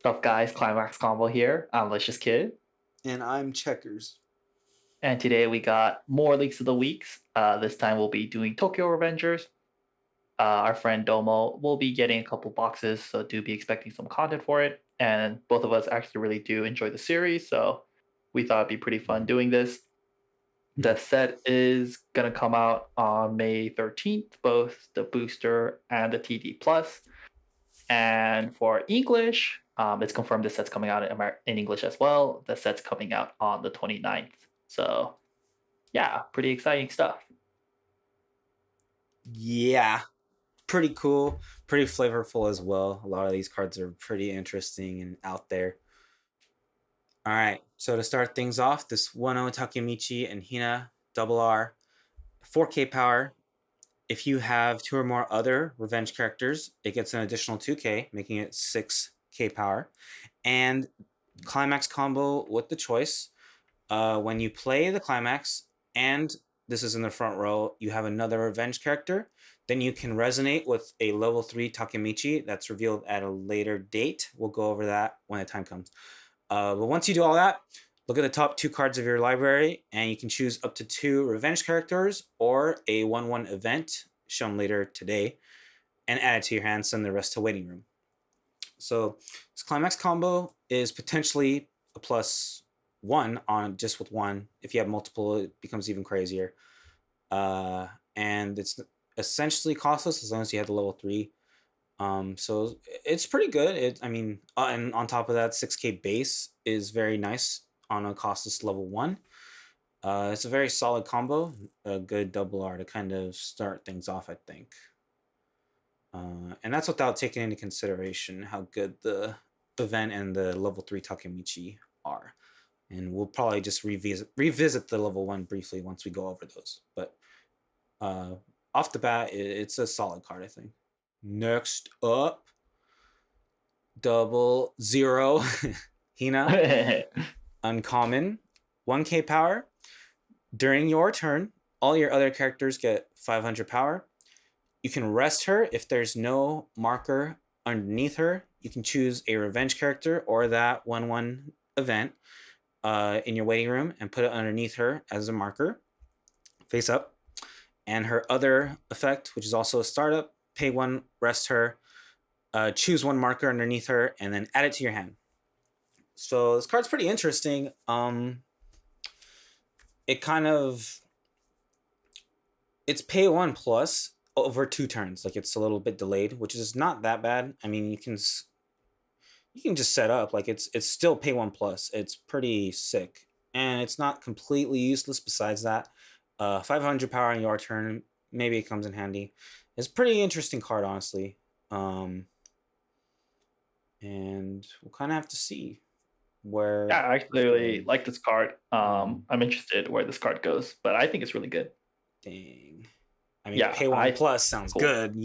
What's up, guys? Climax Combo here. I'm Licious Kid. And I'm Checkers. And today we got more Leaks of the Weeks. This time we'll be doing Tokyo Revengers. Our friend Domo will be getting a couple boxes, so do be expecting some content for it. And both of us actually really do enjoy the series, so we thought it'd be pretty fun doing this. The set is going to come out on May 13th, both the booster and the TD Plus. And for English, it's confirmed the set's coming out in English as well. The set's coming out on the 29th. So, yeah, pretty exciting stuff. Yeah, pretty cool, pretty flavorful as well. A lot of these cards are pretty interesting and out there. All right, so to start things off, this 1-0 Takemichi and Hina double R, 4K power. If you have 2 or more other revenge characters, it gets an additional 2K, making it 6K power. And Climax combo with the choice. When you play the Climax, and this is in the front row, you have another revenge character, then you can resonate with a level 3 Takemichi that's revealed at a later date. We'll go over that when the time comes. But once you do all that, look at the top 2 cards of your library, and you can choose up to 2 revenge characters or a 1/1 event shown later today, and add it to your hand, send the rest to waiting room. So this Climax combo is potentially a +1 on just with 1. If you have multiple, it becomes even crazier. And it's essentially costless as long as you have the level 3. So it's pretty good. And on top of that, 6K base is very nice on a costless level 1. It's a very solid combo, a good double R to kind of start things off, I think. And that's without taking into consideration how good the event and the level 3 Takemichi are. And we'll probably just revisit the level 1 briefly once we go over those. But off the bat, it's a solid card, I think. Next up, 00 Hina. Uncommon, 1K power. During your turn, all your other characters get 500 power. You can rest her if there's no marker underneath her. You can choose a revenge character or that 1/1 event in your waiting room and put it underneath her as a marker, face up. And her other effect, which is also a startup, pay 1, rest her, choose 1 marker underneath her, and then add it to your hand. So this card's pretty interesting. It's pay 1 plus over 2 turns. Like, it's a little bit delayed, which is not that bad. I mean, you can just set up like it's still pay 1 plus. It's pretty sick, and it's not completely useless. Besides that, 500 power on your turn, maybe it comes in handy. It's a pretty interesting card, honestly. And we'll kind of have to see where. Yeah, I actually really like this card. I'm interested where this card goes, but I think it's really good. Dang. I mean, Yeah, pay 1 plus sounds cool. good,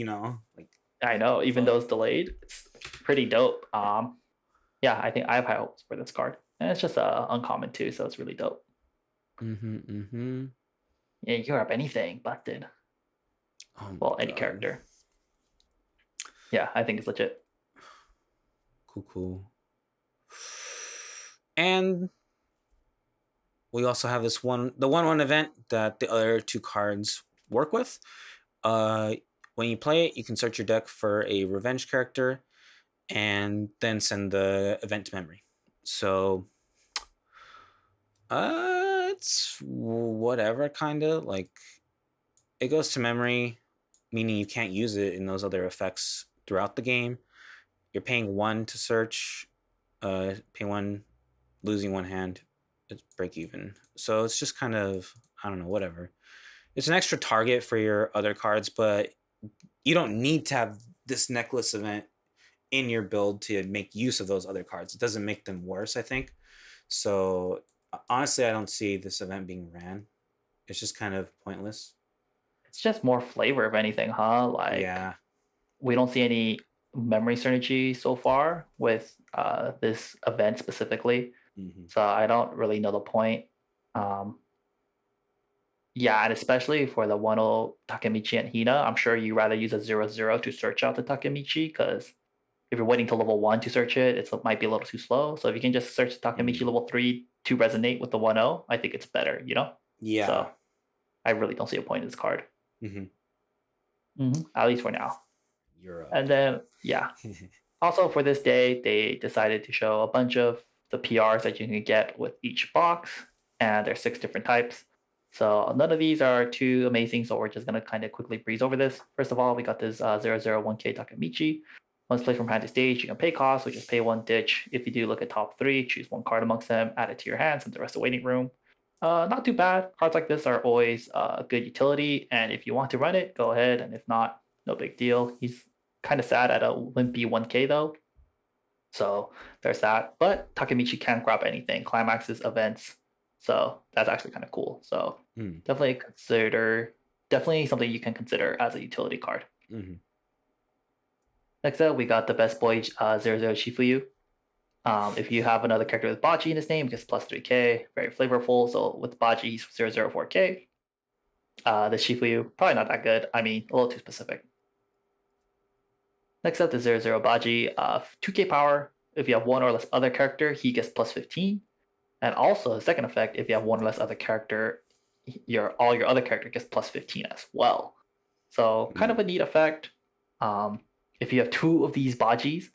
like. I know, even though it's delayed, it's pretty dope. Yeah, I think I have high hopes for this card, and it's just uncommon too, so it's really dope. Yeah, you can grab anything, busted. Oh Well, my any God. character. Yeah, I think it's legit. Cool. And we also have the 1/1 event that the other 2 cards work with. When you play it, you can search your deck for a revenge character and then send the event to memory. So it's whatever, kind of. Like, it goes to memory, meaning you can't use it in those other effects throughout the game. You're paying 1 to search, pay 1, losing 1 hand, it's break even. So it's just kind of, I don't know, whatever. It's an extra target for your other cards, but you don't need to have this necklace event in your build to make use of those other cards. It doesn't make them worse, I think. So honestly, I don't see this event being ran. It's just kind of pointless. It's just more flavor, if anything, huh? Like, Yeah. we don't see any memory synergy so far with this event specifically. So I don't really know the point. Yeah, and especially for the 1-0 Takemichi and Hina, I'm sure you rather use a 0-0 to search out the Takemichi because if you're waiting till level 1 to search it, it might be a little too slow. So if you can just search Takemichi level 3 to resonate with the 1-0, I think it's better, you know? Yeah. So I really don't see a point in this card. Mm-hmm. At least for now. You're up. And then, yeah. Also, for this day, they decided to show a bunch of the PRs that you can get with each box, and there's 6 different types. So none of these are too amazing, so we're just going to kind of quickly breeze over this. First of all, we got this 001K Takemichi. Once played from hand to stage, you can pay cost, which is pay 1 ditch. If you do look at top 3, choose 1 card amongst them, add it to your hand, send the rest to waiting room. Not too bad. Cards like this are always a good utility, and if you want to run it, go ahead, and if not, no big deal. He's kind of sad at a wimpy 1K though. So there's that. But Takemichi can't grab anything. Climax's events. So that's actually kind of cool. So definitely something you can consider as a utility card. Mm-hmm. Next up, we got the best boy 00 Shifuyu. If you have another character with Baji in his name, gets plus 3k, very flavorful. So with Baji, he's 004k. The Shifuyu, probably not that good. I mean, a little too specific. Next up, the 00 Baji, 2k power. If you have 1 or less other character, he gets plus 15. And also, the second effect, if you have 1 or less other character, all your other character gets plus 15 as well. So kind of a neat effect. If you have 2 of these Bajis,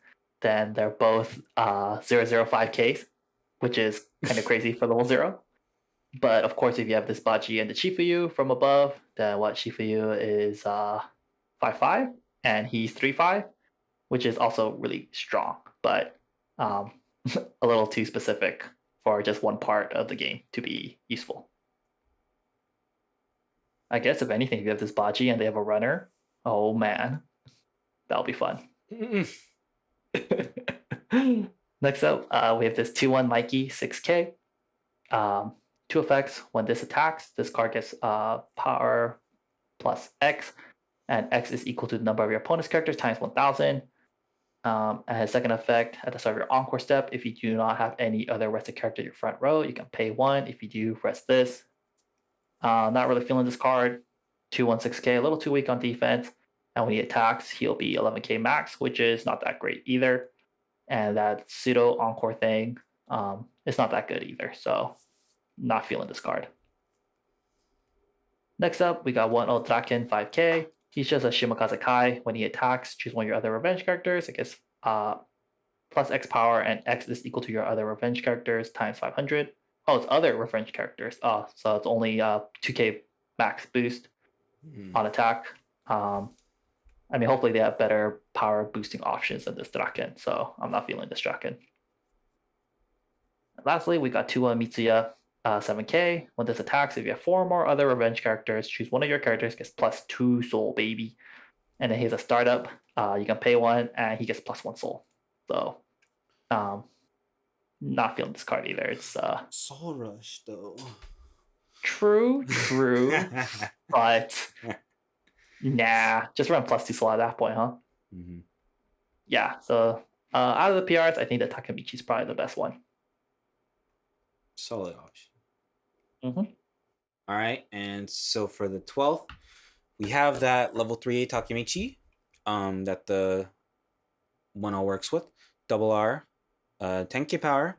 then they're both 005Ks, which is kind of crazy for level 0. But of course, if you have this Baji and the Shifuyu from above, then what Shifuyu is 5-5, and he's 3-5, which is also really strong, but a little too specific for just one part of the game to be useful. I guess if anything, if you have this Baji and they have a runner, oh man, that'll be fun. Next up, we have this 2-1 Mikey 6k. 2 effects. When this attacks, this card gets power plus X, and X is equal to the number of your opponent's characters times 1000. And his second effect, at the start of your encore step, if you do not have any other rested character in your front row, you can pay 1. If you do, rest this. Not really feeling this card. 2-1-6k, a little too weak on defense. And when he attacks, he'll be 11k max, which is not that great either. And that pseudo encore thing is not that good either. So not feeling this card. Next up, we got 1 Draken 5k. He's just a Shimakaze Kai. When he attacks, choose 1 of your other revenge characters. It gets plus X power, and X is equal to your other revenge characters times 500. Oh, it's other revenge characters. Oh, so it's only 2k max boost on attack. I mean, hopefully they have better power boosting options than this Draken, so I'm not feeling this Draken. And lastly, we got 2-1 Mitsuya 7k. When this attacks, if you have 4 or more other revenge characters, choose 1 of your characters, gets plus 2 soul, baby. And then he's a startup. You can pay 1, and he gets plus 1 soul. So, not feeling this card either. It's Soul Rush though. True, but nah, just run plus 2 soul at that point, huh? Mm-hmm. Yeah. So out of the PRs, I think that Takemichi is probably the best one. Solid option. Mm-hmm. All right, and so for the 12th, we have that level 3 Takemichi that the 1-0 works with. Double R, 10k power.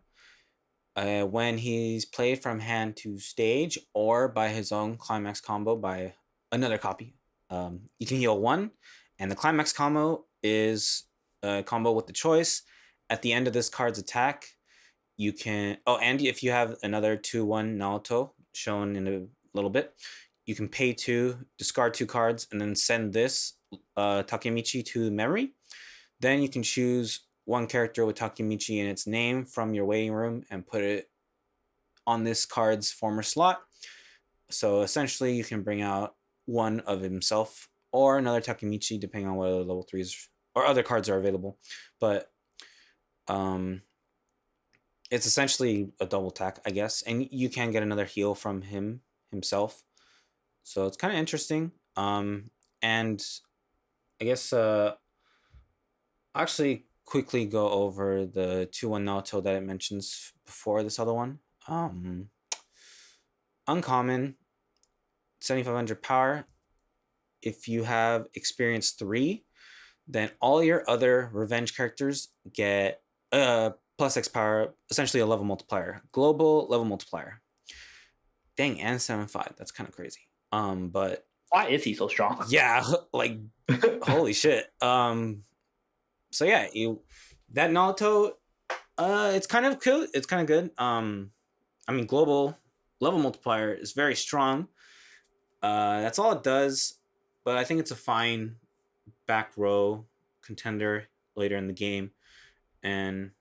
When he's played from hand to stage or by his own Climax Combo by another copy, you can heal 1, and the Climax Combo is a combo with the choice. At the end of this card's attack, you can... Oh, and if you have another 2-1 Naoto shown in a little bit, you can pay 2, discard 2 cards, and then send this Takemichi to memory. Then you can choose 1 character with Takemichi in its name from your waiting room and put it on this card's former slot. So essentially, you can bring out 1 of himself or another Takemichi, depending on what other level 3s or other cards are available. But it's essentially a double tack, I guess. And you can get another heal from himself. So it's kind of interesting. And I guess actually quickly go over the 2-1 Naoto that it mentions before this other one. Uncommon, 7500 power. If you have experience 3, Then all your other revenge characters get plus X power, essentially a level multiplier. Global level multiplier. Dang, and 7-5. That's kind of crazy. But Why is he so strong? yeah, like holy shit. So yeah, that Naruto, it's kind of cool. It's kind of good. I mean, global level multiplier is very strong. That's all it does, but I think it's a fine back row contender later in the game. And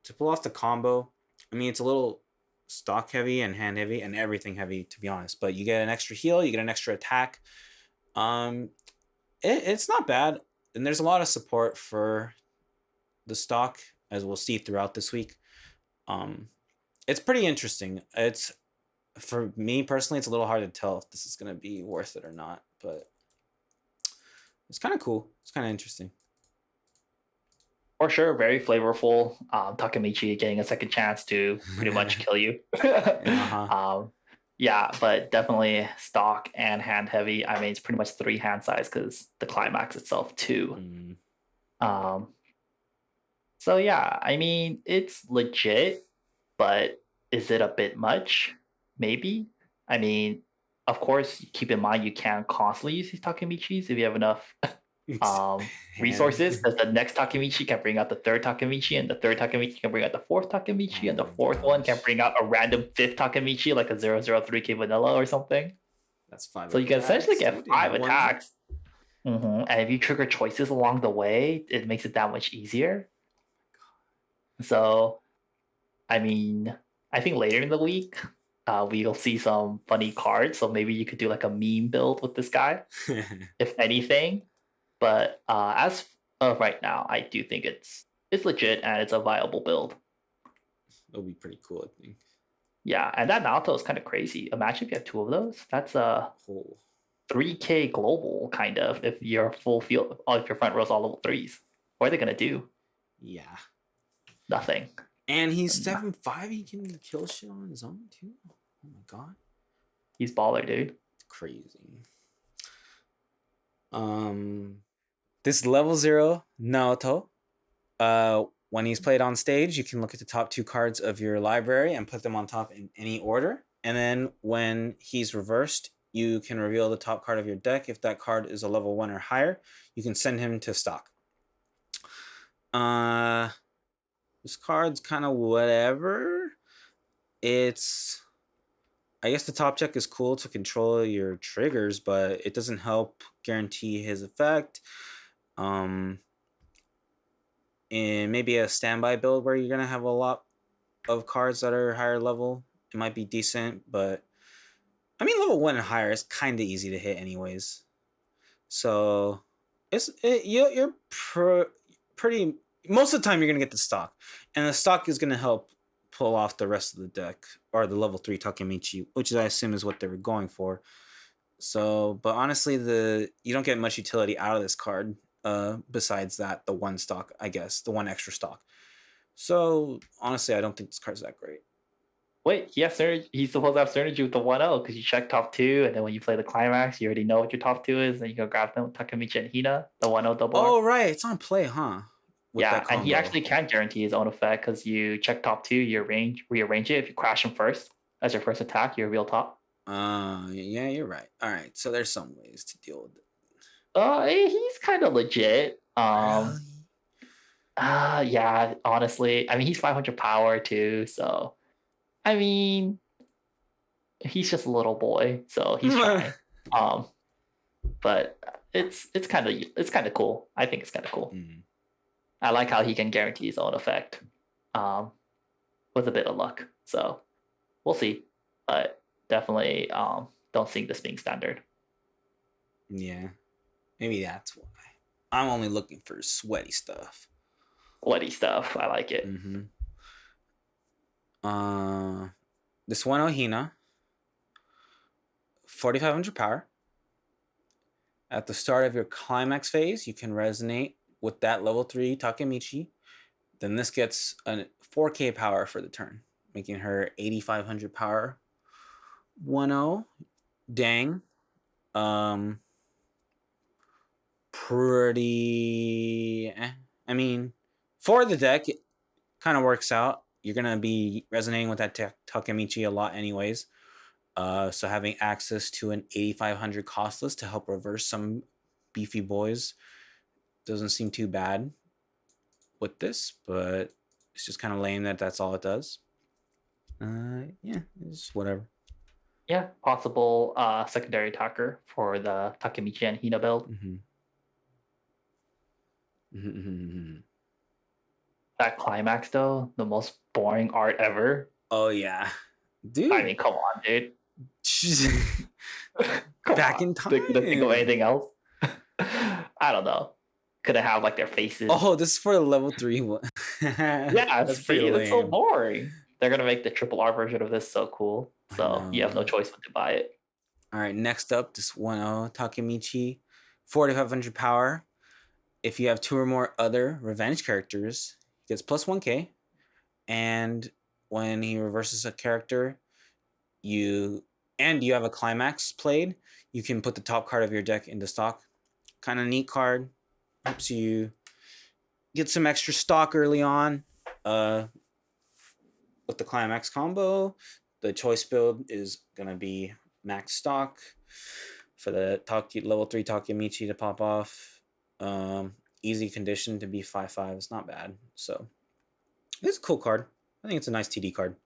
to pull off the combo, I mean, it's a little stock heavy and hand heavy and everything heavy, to be honest. But you get an extra heal, you get an extra attack. It's not bad, and there's a lot of support for the stock, as we'll see throughout this week. It's pretty interesting. It's, for me personally, it's a little hard to tell if this is going to be worth it or not, but it's kind of cool. It's kind of interesting. For sure, very flavorful. Takemichi getting a second chance to pretty much kill you. Yeah, but definitely stock and hand heavy. I mean, it's pretty much 3 hand size because the climax itself too. So yeah, I mean, it's legit, but is it a bit much? Maybe. I mean, of course, keep in mind you can't constantly use these Takemichis if you have enough resources, because the next Takemichi can bring out the third Takemichi, and the third Takemichi can bring out the fourth Takemichi, and the fourth one can bring out a random fifth Takemichi, like a 003K vanilla or something. That's 5. So you can essentially get 5 attacks. And if you trigger choices along the way, it makes it that much easier. So, I mean, I think later in the week, we'll see some funny cards. So maybe you could do like a meme build with this guy, if anything. But as of right now, I do think it's legit and it's a viable build. It'll be pretty cool, I think. Yeah, and that Naoto is kind of crazy. Imagine if you have 2 of those. That's a 3K global, kind of, if your full field, all of your front rows all level 3s. What are they going to do? Yeah. Nothing. And he's 7-5. He can kill shit on his own, too. Oh, my God. He's baller, dude. Crazy. This level 0 Naoto, when he's played on stage, you can look at the top 2 cards of your library and put them on top in any order. And then when he's reversed, you can reveal the top card of your deck. If that card is a level 1 or higher, you can send him to stock. This card's kind of whatever. It's, I guess the top check is cool to control your triggers, but it doesn't help guarantee his effect. In maybe a standby build where you're going to have a lot of cards that are higher level, it might be decent, but I mean, level 1 and higher is kind of easy to hit anyways. So you're pretty, most of the time you're going to get the stock, and the stock is going to help pull off the rest of the deck, or the level 3 Takemichi, which I assume is what they were going for. So, but honestly, you don't get much utility out of this card, besides that, the 1 stock, I guess, the 1 extra stock. So, honestly, I don't think this card's that great. Wait, he's supposed to have synergy with the 1-0 because you check top 2, and then when you play the climax, you already know what your top 2 is, and you go grab them with Takemichi and Hina, the 1-0 double. Oh, right, it's on play, huh? With yeah, and he actually can guarantee his own effect because you check top 2, you rearrange it. If you crash him first as your first attack, you reveal top. Yeah, you're right. All right, so there's some ways to deal with it. He's kind of legit. Really? Yeah, honestly, I mean, he's 500 power too, so I mean, he's just a little boy, so he's trying. But it's kind of cool. I think it's kind of cool. I like how he can guarantee his own effect, with a bit of luck. So we'll see, but definitely don't see this being standard. Yeah, maybe that's why. I'm only looking for sweaty stuff. Sweaty stuff. I like it. This one Ohina, 4,500 power. At the start of your climax phase, you can resonate with that level 3 Takemichi. Then this gets a 4K power for the turn, making her 8,500 power. 1-0. Dang. pretty. I mean, for the deck, it kind of works out. You're gonna be resonating with that Takemichi a lot, anyways. So having access to an 8,500 costless to help reverse some beefy boys doesn't seem too bad with this, but it's just kind of lame that that's all it does. Yeah, it's whatever. Yeah, possible secondary attacker for the Takemichi and Hina build. That climax though, the most boring art ever. Oh yeah, dude. I mean, come on, dude. Back in time. Couldn't think of anything else. I don't know. Couldn't have like their faces. Oh, this is for the level 3 one. Yeah, it's so boring. They're gonna make the triple R version of this so cool. So you have no choice but to buy it. All right, next up, this 1-0 Takemichi, 4,500 power. If you have 2 or more other revenge characters, he gets plus 1k. And when he reverses a character, you have a climax played, you can put the top card of your deck into stock. Kind of neat card. Helps you get some extra stock early on. With the Climax combo, the choice build is gonna be max stock for the level 3 Takemichi to pop off. Easy condition to be 5/5. It's not bad. So it's a cool card. I think it's a nice TD card.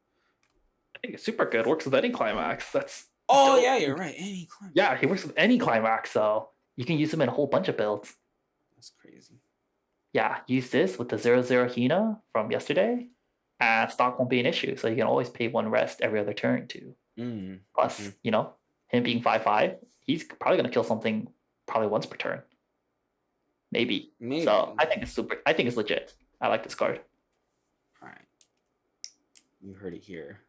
I think it's super good. Works with any climax. That's dope. Yeah, you're right. Any climax. Yeah, he works with any climax, so you can use him in a whole bunch of builds. That's crazy. Yeah, use this with the 0/0 Hina from yesterday, and stock won't be an issue. So you can always pay 1 rest every other turn too. Plus, you know, him being 5/5, he's probably gonna kill something probably once per turn. Maybe. So I think it's legit. I like this card. All right, you heard it here.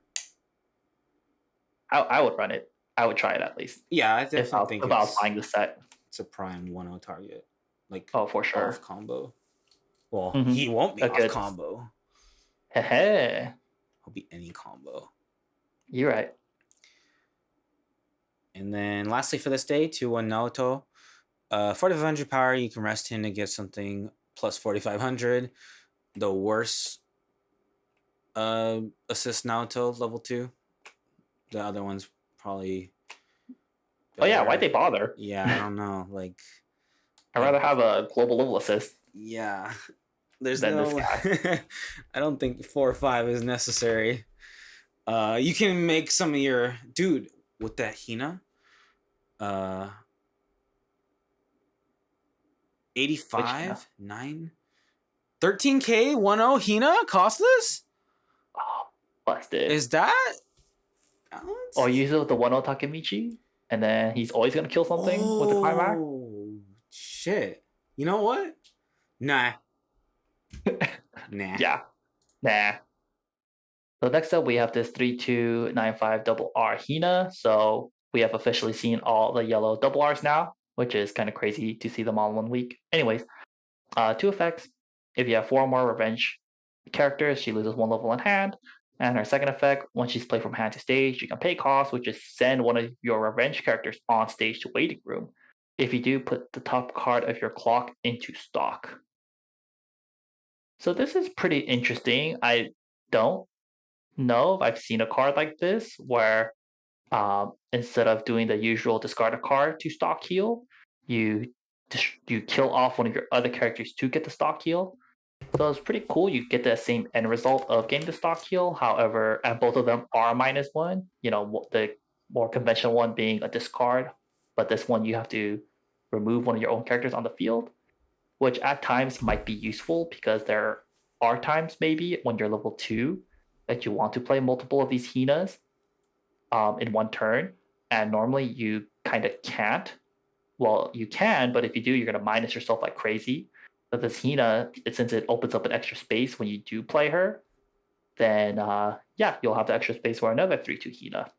I would run it. I would try it at least. Yeah, I definitely think about buying the set. It's a prime 1-0 target. Like, oh, for sure. Off combo. Well, he won't be off combo. Hehe. He'll be any combo. You're right. And then lastly for this day, 2-1 Naoto. 4,500 power, you can rest him to get something plus 4,500. The worst assist Naoto, level 2. The other one's probably better. Oh yeah, why'd they bother? Yeah, I don't know. Like, I'd rather have a global level assist. Yeah. There's this guy. I don't think 4 or 5 is necessary. You can make some of your dude with that Hina. 85, 9, 13k 1-0 Hina costless. Oh, busted. Is that? Or use it with the 1-0 Takemichi, and then he's always gonna kill something with the climax. Oh shit! You know what? Nah. Nah. Yeah. Nah. So next up, we have this 3/2/9/5 double R Hina. So we have officially seen all the yellow double Rs now, which is kind of crazy to see them all in 1 week. Anyways, 2 effects. If you have 4 or more revenge characters, she loses 1 level in hand. And her second effect, once she's played from hand to stage, you can pay cost, which is send one of your revenge characters on stage to waiting room. If you do, put the top card of your clock into stock. So this is pretty interesting. I don't know if I've seen a card like this where instead of doing the usual discard a card to stock heal, you kill off one of your other characters to get the stock heal. So it's pretty cool. You get the same end result of getting the stock heal. However, and both of them are -1. You know, the more conventional one being a discard, but this one you have to remove one of your own characters on the field, which at times might be useful because there are times maybe when you're level 2 that you want to play multiple of these Hinas in 1 turn, and normally you kind of can't. Well, you can, but if you do, you're going to minus yourself like crazy. But this Hina, since it opens up an extra space when you do play her, then yeah, you'll have the extra space for another 3/2 Hina,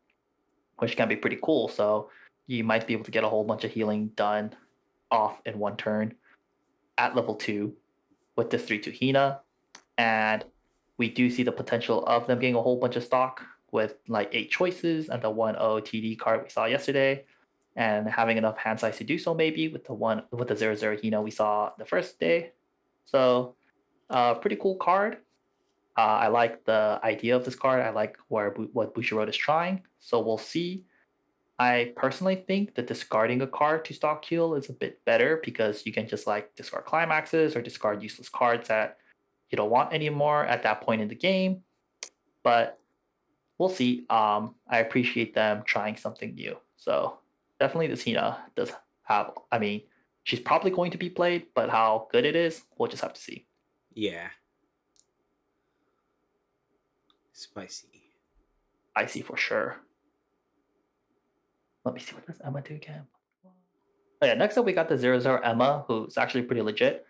which can be pretty cool. So you might be able to get a whole bunch of healing done off in 1 turn at level 2 with this 3/2 Hina. And we do see the potential of them getting a whole bunch of stock with like 8 choices and the 1-0 TD card we saw yesterday. and having enough hand size to do so, maybe with the 0/0 Hina we saw the first day. So, pretty cool card. I like the idea of this card. I like what Bushiroad is trying. So we'll see. I personally think that discarding a card to stock heal is a bit better because you can just like discard climaxes or discard useless cards that you don't want anymore at that point in the game. But we'll see. I appreciate them trying something new. So definitely this Hina does have. I mean, she's probably going to be played, but how good it is, we'll just have to see. Yeah. Spicy. I see for sure. Let me see what does Emma do again. Oh yeah, next up we got the 0/0 Emma, who's actually pretty legit.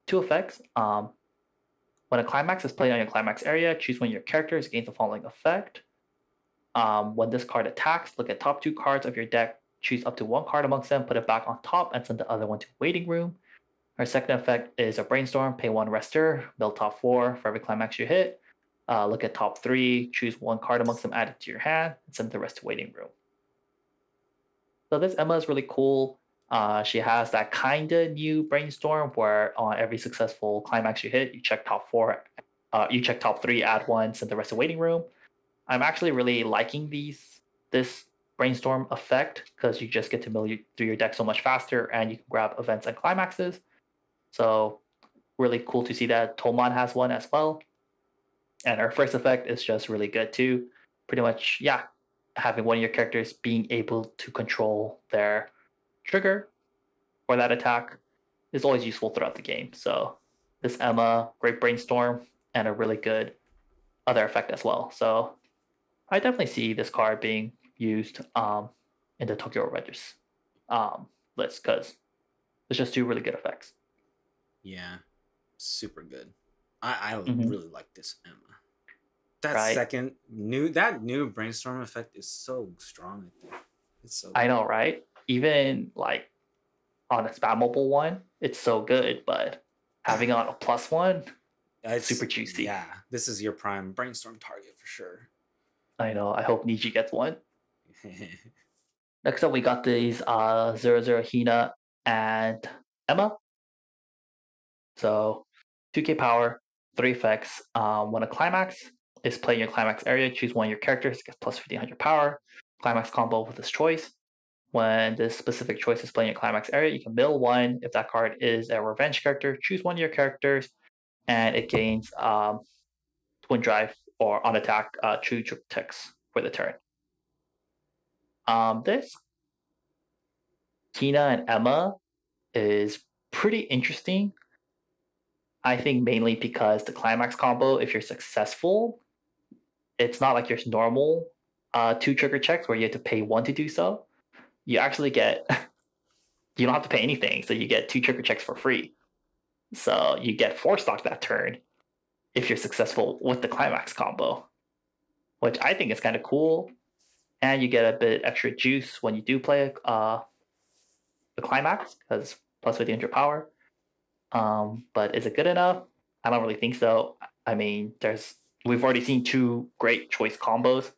Two effects. When a climax is played on your climax area, choose one of your characters gains the following effect. When this card attacks, look at top 2 cards of your deck, choose up to 1 card amongst them, put it back on top, and send the other one to waiting room. Our second effect is a brainstorm, pay 1 rester, build top 4 for every climax you hit. Look at top 3, choose 1 card amongst them, add it to your hand, and send the rest to waiting room. So this Emma is really cool. She has that kind of new brainstorm where on every successful climax you hit, you check top 4, you check top 3, add 1, send the rest to waiting room. I'm actually really liking this brainstorm effect because you just get to mill through your deck so much faster, and you can grab events and climaxes. So really cool to see that Tomon has one as well. And our first effect is just really good too. Pretty much, yeah, having one of your characters being able to control their trigger for that attack is always useful throughout the game. So this Emma, great brainstorm, and a really good other effect as well. So I definitely see this card being used in the Tokyo Revengers list because it's just 2 really good effects. Yeah. Super good. I Mm-hmm. really like this Emma. That Right? new brainstorm effect is so strong. I think it's so. I know, right? Even like on a spammable one, it's so good, but having it on a +1, It's super juicy. yeah. This is your prime brainstorm target for sure. I know. I hope Niji gets one. Next up, we got these 0/0 Hina and Emma. So 2k power, 3 effects. When a climax is played in your climax area, choose one of your characters, gets plus 1500 power. Climax combo with this choice. When this specific choice is playing your climax area, you can mill 1. If that card is a revenge character, choose one of your characters, and it gains twin drive or on attack true ticks for the turn. This Tina and Emma is pretty interesting. I think mainly because the climax combo, if you're successful, it's not like your normal 2 trigger checks where you have to pay 1 to do so. You actually get you don't have to pay anything, so you get 2 trigger checks for free. So you get 4 stock that turn if you're successful with the climax combo, which I think is kind of cool. And you get a bit extra juice when you do play the climax because plus 1500 power. But is it good enough? I don't really think so. I mean, we've already seen 2 great choice combos.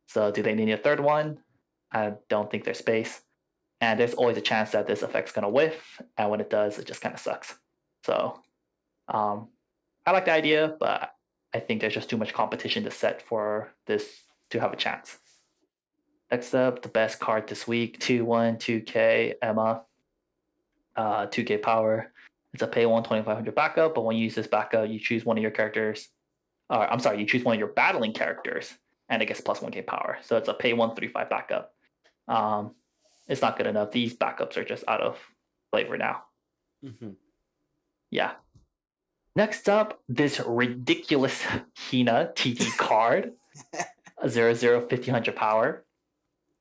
So do they need a third one? I don't think there's space. And there's always a chance that this effect's gonna whiff, and when it does, it just kind of sucks. So I like the idea, but I think there's just too much competition to set for this to have a chance. Next up, the best card this week, 2/1, 2K, Emma, 2K power. It's a pay 1 2500 backup, but when you use this backup, you choose one of your characters. I'm sorry, you choose one of your battling characters, and it gets plus 1K power. So it's a pay 135 backup. Um, it's not good enough. These backups are just out of flavor now. Mm-hmm. Yeah. Next up, this ridiculous Hina TT card, 0/0 1500 power.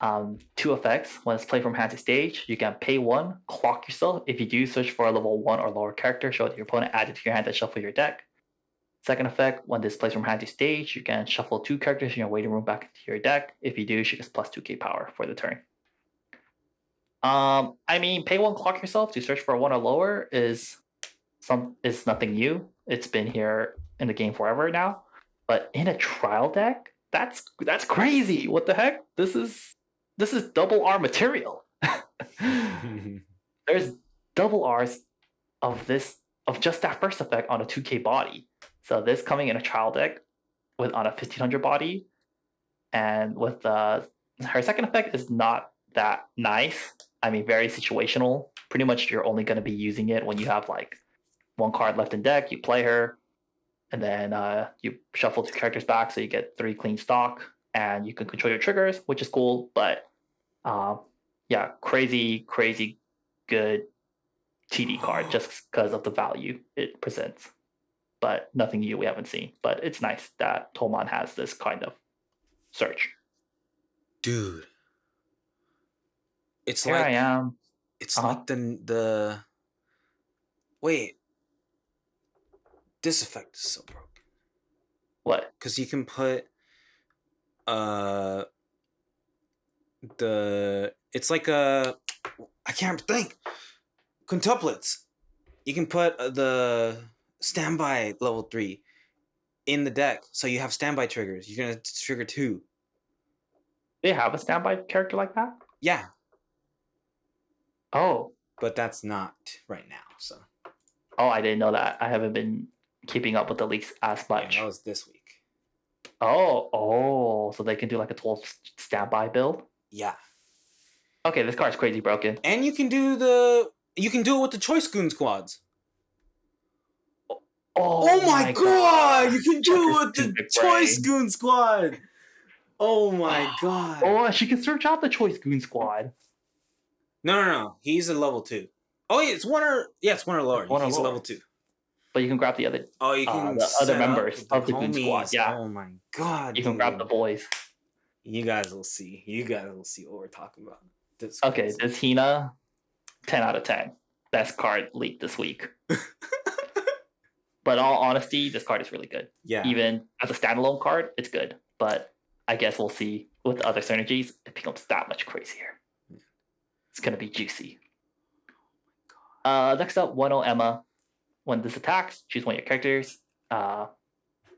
2 effects. When it's played from hand to stage, you can pay 1, clock yourself. If you do, search for a level 1 or lower character, show it to your opponent, add it to your hand, and shuffle your deck. Second effect, when this plays from hand to stage, you can shuffle 2 characters in your waiting room back into your deck. If you do, she gets plus 2k power for the turn. I mean, pay 1, clock yourself to search for a 1 or lower is nothing new. It's been here in the game forever now. But in a trial deck, that's crazy. What the heck? This is double R material. There's double R's of just that first effect on a 2K body. So this coming in a trial deck with on a 1500 body, and with her second effect is not that nice. I mean, very situational. Pretty much, you're only going to be using it when you have like one card left in deck. You play her, and then you shuffle two characters back, so you get 3 clean stock, and you can control your triggers, which is cool. But yeah, crazy good TD card just because of the value it presents. But nothing new we haven't seen. But it's nice that Tomon has this kind of search. Dude, it's Here like I am. it's like the wait. This effect is so broken. What? Because you can put it's like I can't think. Quintuplets. You can put the standby level 3 in the deck, so you have standby triggers. You're gonna trigger 2. They have a standby character like that? Yeah. Oh. But that's not right now, so. Oh, I didn't know that. I haven't been keeping up with the leaks as much. Yeah, that was this week. Oh, so they can do like a 12 standby build? Yeah. Okay, this card's crazy broken. And you can do it with the Choice Goon squads. Oh my god! You can do it with the Choice Goon squad! Oh my god. Oh, she can search out the Choice Goon squad. No. He's a level 2. Oh, yeah, it's one or lower. He's a level 2. But you can grab the other. Oh, you can the other members of the Goon squad. Yeah. Oh my god. You can grab the boys. You guys will see. What we're talking about. Okay, this Hina, 10 out of 10. Best card leaked this week. But in all honesty, this card is really good. Yeah. Even as a standalone card, it's good. But I guess we'll see with the other synergies, it becomes that much crazier. It's going to be juicy. Next up, 1-0 Emma. When this attacks, choose one of your characters.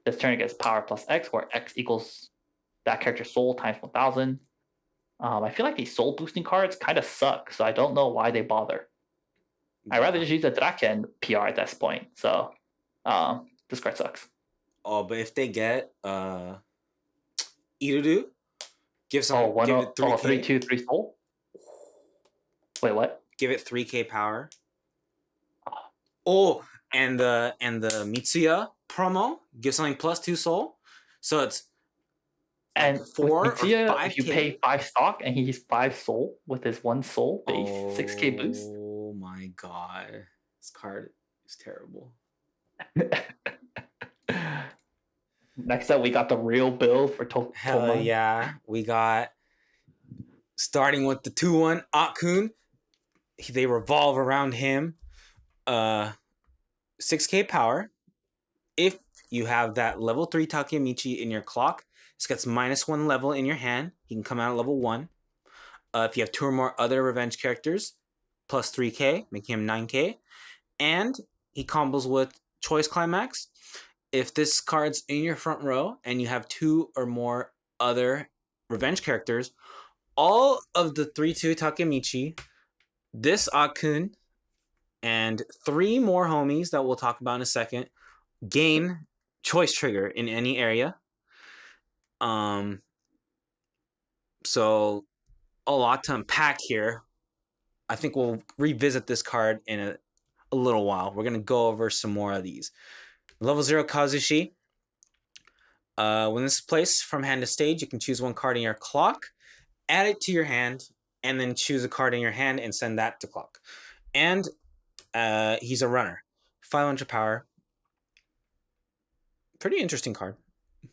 This turn gets power plus X, where X equals that character's soul times 1000. I feel like these soul boosting cards kind of suck, so I don't know why they bother. I'd rather just use the Draken PR at this point. So this card sucks. Oh, but if they get Irudu, give it 3K. 3/2 3 soul. Wait, what? Give it 3K power. Oh, and the Mitsuya promo gives something plus 2 soul, so it's and 4 Mitsuya, or 5K. If you pay 5 stock and he's 5 soul with his 1 soul base, 6K boost. Oh my god, this card is terrible. Next up, we got the real build for Hell yeah, we got starting with the 2/1 Akun. They revolve around him. 6K power. If you have that level 3 Takemichi in your clock, this gets -1 level in your hand. He can come out at level 1. If you have 2 or more other revenge characters, plus 3K, making him 9K. And he combos with Choice Climax. If this card's in your front row and you have 2 or more other revenge characters, all of the 3/2 Takemichi, this Akun, and 3 more homies that we'll talk about in a second, gain choice trigger in any area. So a lot to unpack here. I think we'll revisit this card in a little while. We're gonna go over some more of these. Level 0 Kazushi. When this is placed from hand to stage, you can choose one card in your clock, add it to your hand, and then choose a card in your hand and send that to clock. And he's a runner. 500 power. Pretty interesting card.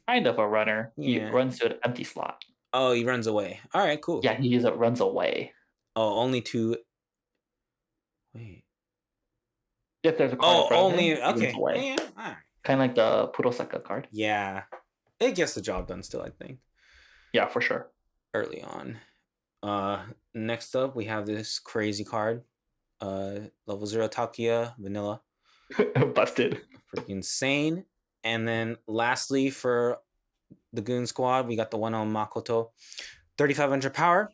Kind of a runner. Yeah. He runs to an empty slot. Oh, he runs away. All right, cool. Yeah, he runs away. Oh, only 2. Wait. If there's a card only him, okay. Away. Yeah, all right. Kind of like the Puroseka card. Yeah, it gets the job done still, I think. Yeah, for sure. Early on. Next up, we have this crazy card. Level 0 Takia Vanilla. Busted. Freaking insane. And then lastly, for the Goon Squad, we got the 1-0 Makoto. 3,500 power.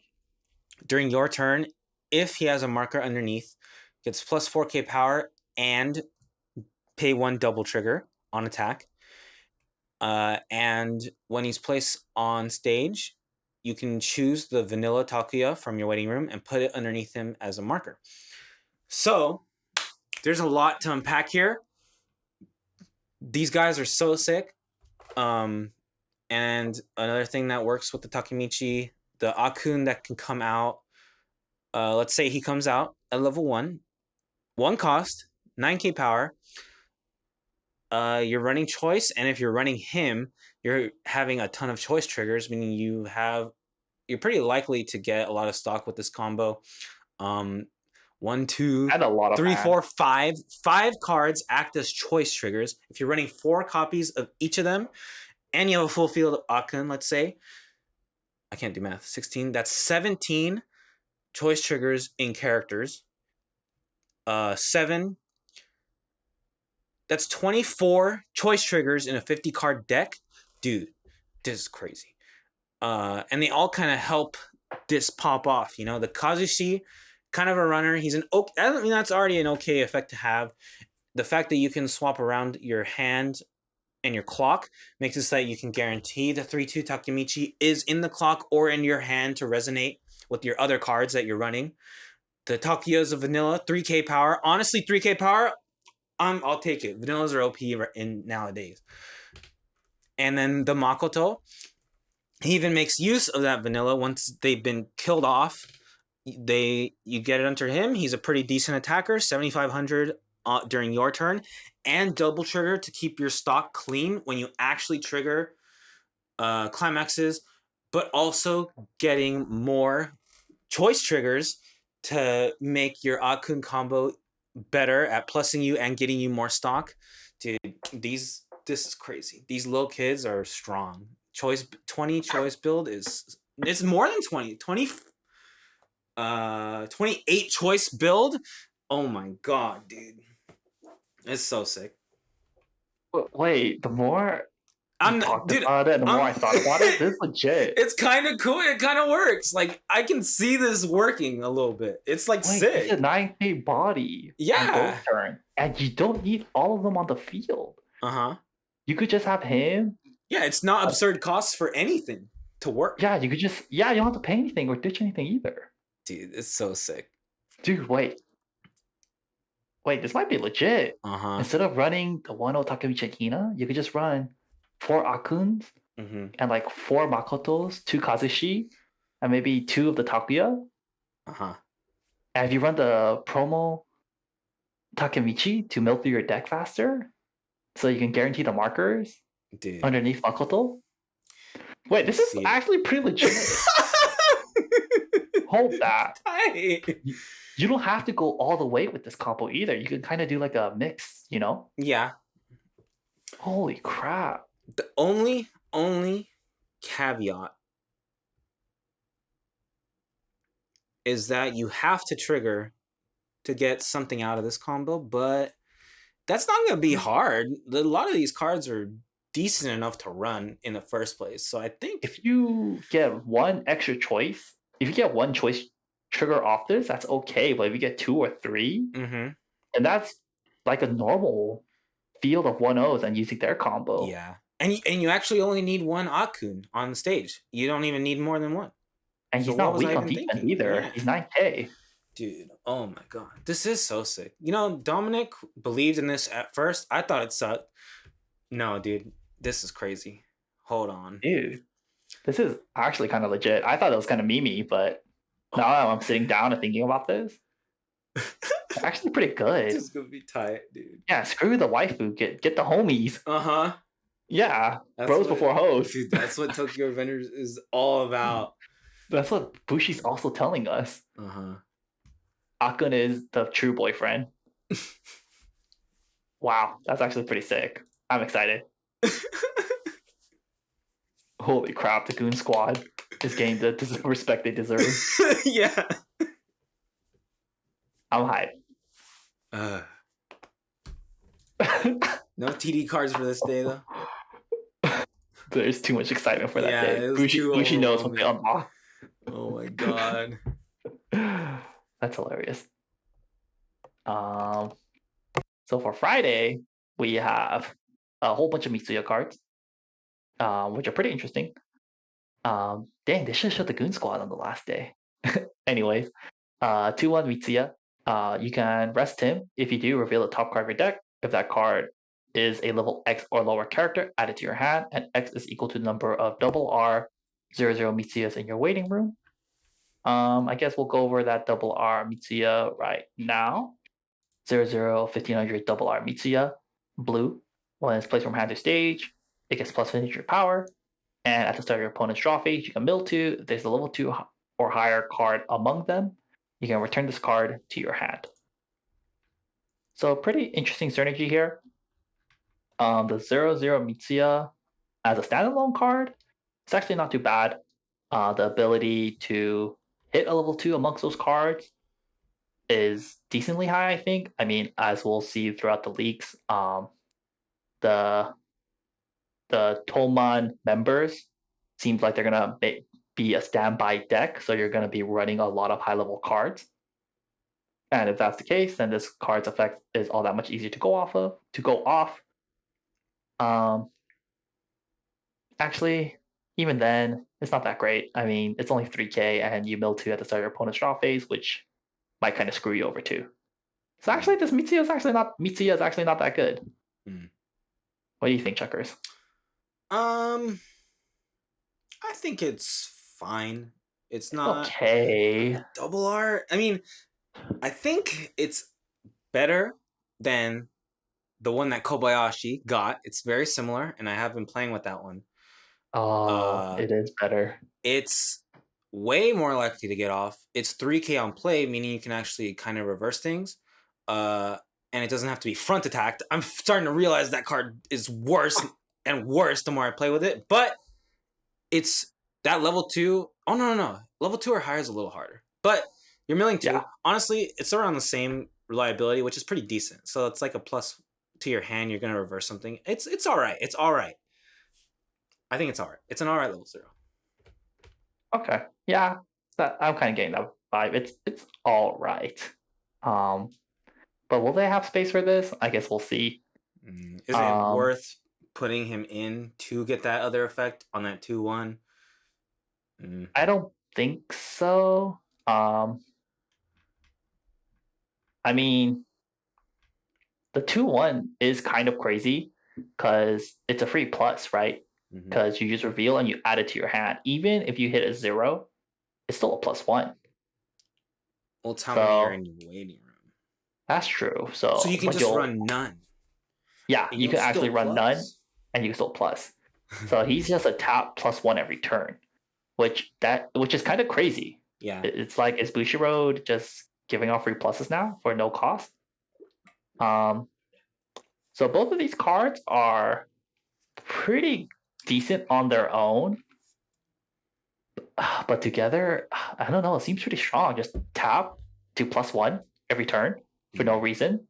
During your turn, if he has a marker underneath, gets plus 4k power and pay 1 double trigger on attack. And when he's placed on stage, you can choose the vanilla Takuya from your waiting room and put it underneath him as a marker. So there's a lot to unpack here. These guys are so sick. And another thing that works with the Takemichi, the Akun that can come out. Let's say he comes out at level 1 cost, 9k power. You're running choice, and if you're running him, you're having a ton of choice triggers, meaning you're pretty likely to get a lot of stock with this combo. 1, 2, And a lot of 3, hand. 4, 5. 5 cards act as choice triggers. If you're running 4 copies of each of them, and you have a full field of Akun, let's say, I can't do math. 16. That's 17 choice triggers in characters. 7. That's 24 choice triggers in a 50 card deck. Dude, this is crazy. And they all kind of help this pop off. You know, the Kazushi, kind of a runner. He's an okay. I mean, that's already an okay effect to have. The fact that you can swap around your hand and your clock makes it so that you can guarantee the 3/2 Takemichi is in the clock or in your hand to resonate with your other cards that you're running. The Takuya's a vanilla, 3k power. Honestly, 3k power, I'll take it. Vanillas are OP in nowadays. And then the Makoto, he even makes use of that vanilla once they've been killed off. You get it under him. He's a pretty decent attacker, 7,500 during your turn, and double trigger to keep your stock clean when you actually trigger climaxes, but also getting more choice triggers to make your Akun combo better at plussing you and getting you more stock. Dude, this is crazy. These little kids are strong. 20 choice build it's more than 20. 28 choice build. Oh my god, dude. It's so sick. Wait, the more I'm talked dude, about it, the more I thought about it, this is legit. It's kind of cool. It kind of works. Like, I can see this working a little bit. It's like sick. It's a 9k body. Yeah. On both turns, and you don't need all of them on the field. You could just have him. Yeah, it's not absurd costs for anything to work. Yeah, you could just you don't have to pay anything or ditch anything either. Dude, it's so sick. Dude, wait, this might be legit. Instead of running the 1-0 Takemichi Hina, you could just run 4 Akuns and like 4 Makotos, 2 Kazushi, and maybe 2 of the Takuya. And if you run the promo Takemichi to mill through your deck faster, so you can guarantee the markers underneath Makoto. Wait, this is actually pretty legit. Hold that. You don't have to go all the way with this combo either. You can kind of do like a mix, you know? Yeah. Holy crap. The only caveat is that you have to trigger to get something out of this combo, but that's not going to be hard. A lot of these cards are decent enough to run in the first place. So I think if you get one extra choice, if you get one choice trigger off this, that's okay. But if you get 2 or 3, and that's like a normal field of 1-0s and using their combo. Yeah. And you actually only need 1 Akun on the stage. You don't even need more than 1. And he's not weak on defense either. Yeah. He's 9k. Dude, oh my god. This is so sick. You know, Dominic believed in this at first. I thought it sucked. No, dude. This is crazy. Hold on. Dude, this is actually kind of legit. I thought it was kind of memey, but now I'm sitting down and thinking about this. It's actually pretty good. This is going to be tight, dude. Yeah, screw the waifu. Get the homies. Yeah, that's bros before hoes. Dude, that's what Tokyo Revengers is all about. That's what Bushi's also telling us. Akun is the true boyfriend. Wow, that's actually pretty sick. I'm excited. Holy crap, the Goon Squad is getting the respect they deserve. Yeah. I'm hyped. No TD cards for this day, though. There's too much excitement for that day. Bushi knows what they unlock. Oh my god. That's hilarious. Um, so for Friday, we have a whole bunch of Mitsuya cards, which are pretty interesting. Dang, they should have showed the Goon Squad on the last day. Anyways, 2-1 Mitsuya. You can rest him. If you do, reveal the top card of your deck. If that card is a level X or lower character, add it to your hand, and X is equal to the number of double R 00 Mitsuyas in your waiting room. I guess we'll go over that double R Mitsuya right now. 00 1500 double R Mitsuya, blue. When it's placed from hand to stage, it gets plus 100 power. And at the start of your opponent's draw phase, you can mill 2. If there's a level 2 or higher card among them, you can return this card to your hand. So pretty interesting synergy here. The 00 Mitsuya as a standalone card, it's actually not too bad. The ability to hit a level 2 amongst those cards is decently high, I think. I mean, as we'll see throughout the leaks, the Toman members seems like they're gonna be a standby deck, so you're gonna be running a lot of high level cards. And if that's the case, then this card's effect is all that much easier to go off. Actually, even then, it's not that great. I mean, it's only 3k, and you mill 2 at the start of your opponent's draw phase, which might kind of screw you over too. So actually, this Mitsuya is actually not that good. What do you think, Chuckers? I think it's fine. It's not okay. Double R. I mean, I think it's better than the one that Kobayashi got. It's very similar, and I have been playing with that one. Oh, it is better. It's way more likely to get off. It's 3k on play, meaning you can actually kind of reverse things. And it doesn't have to be front attacked. I'm starting to realize that card is worse and worse the more I play with it. But it's that level 2. Oh, no. Level 2 or higher is a little harder. But you're milling 2. Yeah. Honestly, it's around the same reliability, which is pretty decent. So it's like a plus to your hand. You're going to reverse something. It's all right. It's all right. I think it's all right. It's an all right level 0. Okay. Yeah. I'm kind of getting that vibe. It's all right. But will they have space for this? I guess we'll see. Is it worth putting him in to get that other effect on that 2-1? I don't think so. I mean, the 2-1 is kind of crazy because it's a free plus, right? Because you just reveal and you add it to your hand. Even if you hit a 0, it's still a +1. Well, it's how many are in your waiting room. That's true. So you can just run none. Yeah, you can actually run none, and you can still plus. So he's just a tap +1 every turn, which is kind of crazy. Yeah, it's like, is Bushiroad just giving off free pluses now for no cost? So both of these cards are pretty decent on their own, but together, I don't know. It seems pretty strong. Just tap to +1 every turn for no reason.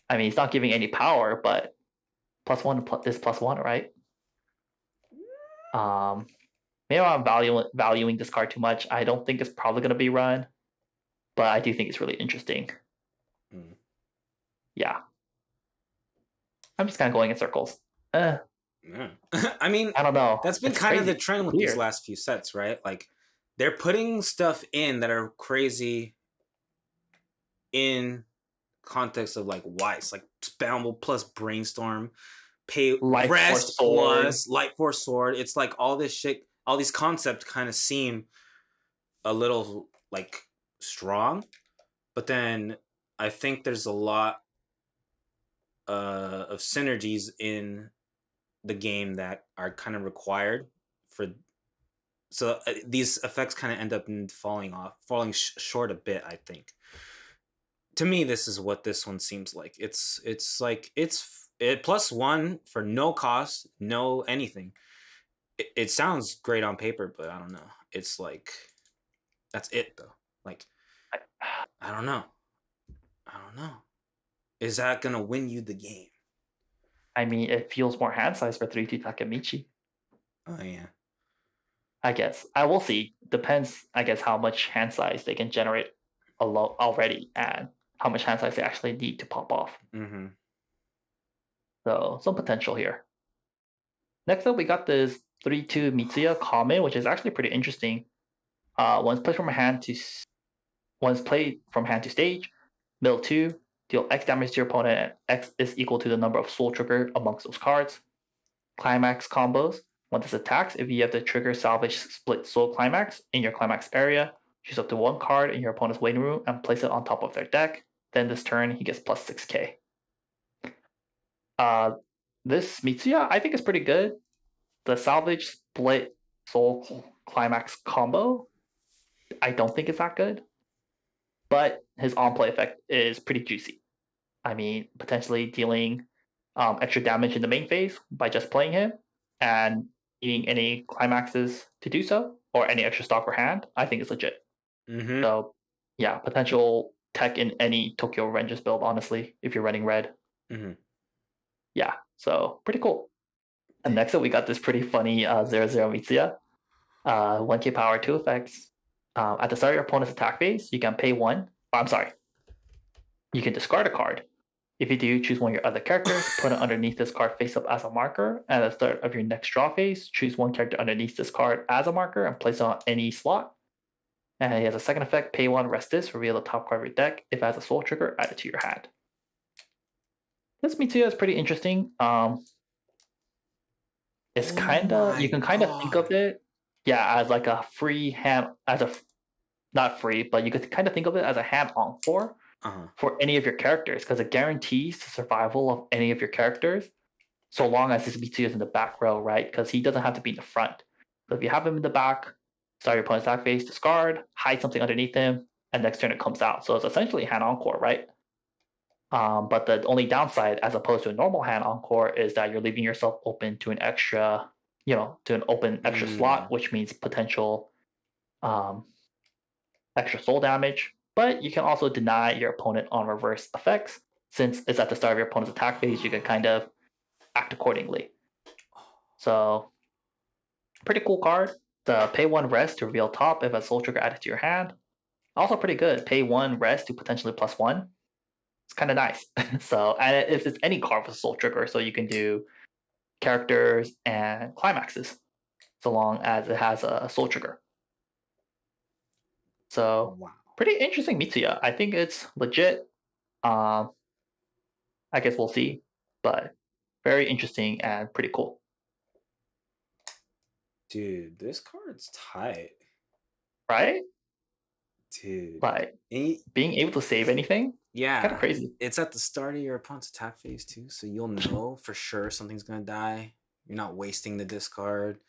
I mean, it's not giving any power, but +1 is +1, right? Maybe I'm valuing this card too much. I don't think it's probably going to be run, but I do think it's really interesting. Yeah. I'm just kind of going in circles. Yeah. I mean, I don't know. That's been kind of the trend with these last few sets, right? Like, they're putting stuff in that are crazy in context of like Weiss, like Spammable plus Brainstorm, pay Light Rest Force plus Light Force Sword. It's like all this shit, all these concepts kind of seem a little like strong, but then I think there's a lot of synergies in the game that are kind of required for. So these effects kind of end up falling short a bit, I think. To me, this is what this one seems like. It's +1 for no cost, no anything. It sounds great on paper, but I don't know. It's like, that's it though. Like, I don't know. Is that gonna win you the game? I mean, it feels more hand size for 3-2 Takemichi. Oh yeah. I guess. I will see. Depends, I guess, how much hand size they can generate already and how much hand size they actually need to pop off. Mm-hmm. So some potential here. Next up, we got this 3/2 Mitsuya common, which is actually pretty interesting. Once played from hand to stage, middle 2, deal X damage to your opponent, and X is equal to the number of soul trigger amongst those cards. Climax combos. When this attacks, if you have the trigger salvage split soul climax in your climax area, choose up to one card in your opponent's waiting room and place it on top of their deck. Then this turn, he gets plus 6k. This Mitsuya, I think, is pretty good. The salvage split soul climax combo, I don't think it's that good, but his on play effect is pretty juicy. I mean, potentially dealing extra damage in the main phase by just playing him and eating any climaxes to do so, or any extra stock for hand, I think is legit. Mm-hmm. So, yeah, potential tech in any Tokyo Revengers build, honestly, if you're running red. Mm-hmm. Yeah, so pretty cool. And next up, we got this pretty funny 0/0 Mitsuya. 1k power, 2 effects. At the start of your opponent's attack phase, you can pay 1. I'm sorry. You can discard a card. If you do, choose one of your other characters, put it underneath this card face up as a marker, and at the start of your next draw phase, choose one character underneath this card as a marker and place it on any slot. And he has a second effect, pay 1, rest this, reveal the top card of your deck. If it has a soul trigger, add it to your hand. This Mitsuya is pretty interesting. It's Oh kinda, you my can kind of think god. of it, yeah, as like a free hand, not free, but you could kind of think of it as a hand encore Uh-huh. for any of your characters, because it guarantees the survival of any of your characters so long as this Mitsuya is in the back row, right? Because he doesn't have to be in the front. So if you have him in the back, start your opponent's attack phase, discard, hide something underneath him, and next turn it comes out. So it's essentially hand encore, right? But the only downside, as opposed to a normal hand encore, is that you're leaving yourself open to an extra, to an open extra slot, which means potential um, extra soul damage. But you can also deny your opponent on reverse effects. Since it's at the start of your opponent's attack phase, you can kind of act accordingly. So, pretty cool card. The pay 1 rest to reveal top if a soul trigger added to your hand. Also pretty good. Pay 1 rest to potentially +1. It's kind of nice. So, and if it's any card with a soul trigger, so you can do characters and climaxes, so long as it has a soul trigger. So, Wow. pretty interesting Mitsuya. I think it's legit. Um, I guess we'll see, but very interesting and pretty cool, Dude, this card's tight. right? Dude. Like And being able to save anything, kind of yeah, crazy. it's at the start of your opponent's attack phase too, so you'll know for sure something's gonna die. You're not wasting the discard.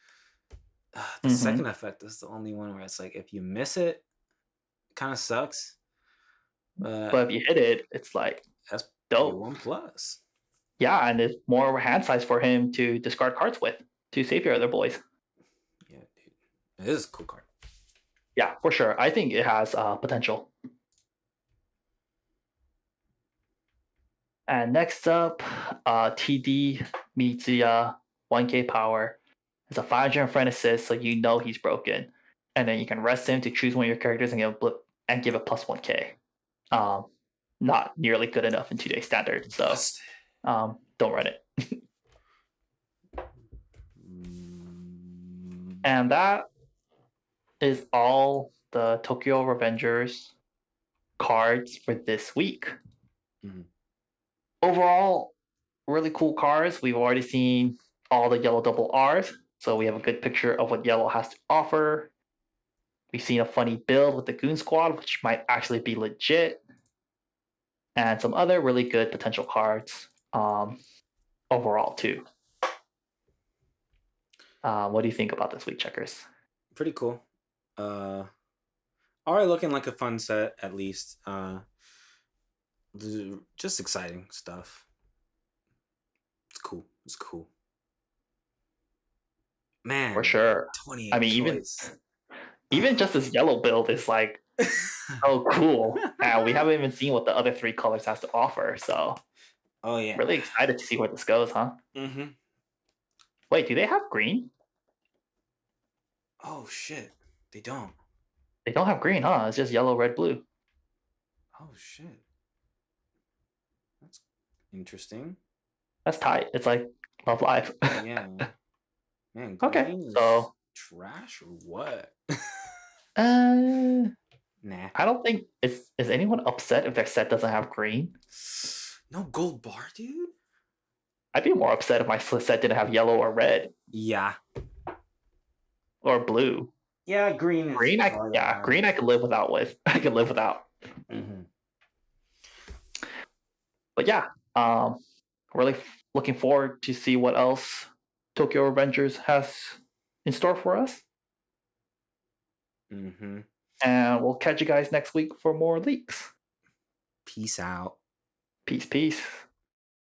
The second effect is the only one where it's like if you miss it, it kind of sucks. But But if you hit it, it's like that's dope. P1 plus. Yeah, and there's more hand size for him to discard cards with to save your other boys. Yeah, dude. It is a cool card. Yeah, for sure. I think it has potential. And next up, TD Mitsuya 1k power. It's a 500 friend assist, so you know he's broken. And then you can rest him to choose one of your characters and give it +1k. Not nearly good enough in today's standard, so don't run it. And that is all the Tokyo Revengers cards for this week. Mm-hmm. Overall, really cool cards. We've already seen all the yellow double Rs, so we have a good picture of what yellow has to offer. We've seen a funny build with the Goon Squad, which might actually be legit, and some other really good potential cards overall too. What do you think about this week, Checkers? Pretty cool. Already looking like a fun set, at least. Just exciting stuff. It's cool. It's cool. Man, For sure. 28 I mean, choice. even just this yellow build is like, oh, cool. And we haven't even seen what the other 3 colors has to offer. So, oh yeah, really excited to see where this goes, huh? Mm-hmm. Wait, do they have green? Oh shit, they don't. They don't have green, huh? It's just yellow, red, blue. Oh shit. That's interesting. That's tight. It's like Love Live. Yeah. Man, Okay, green is so trash or what? uh, Nah. I don't think is anyone upset if their set doesn't have green. No gold bar, dude? I'd be more upset if my set didn't have yellow or red Yeah. or blue. Yeah, green is Green, probably the green I hardest. could live without with. I could live without. Mm-hmm. But yeah, really looking forward to see what else Tokyo Revengers has in store for us. Mm-hmm. And we'll catch you guys next week for more leaks. Peace out. Peace, peace.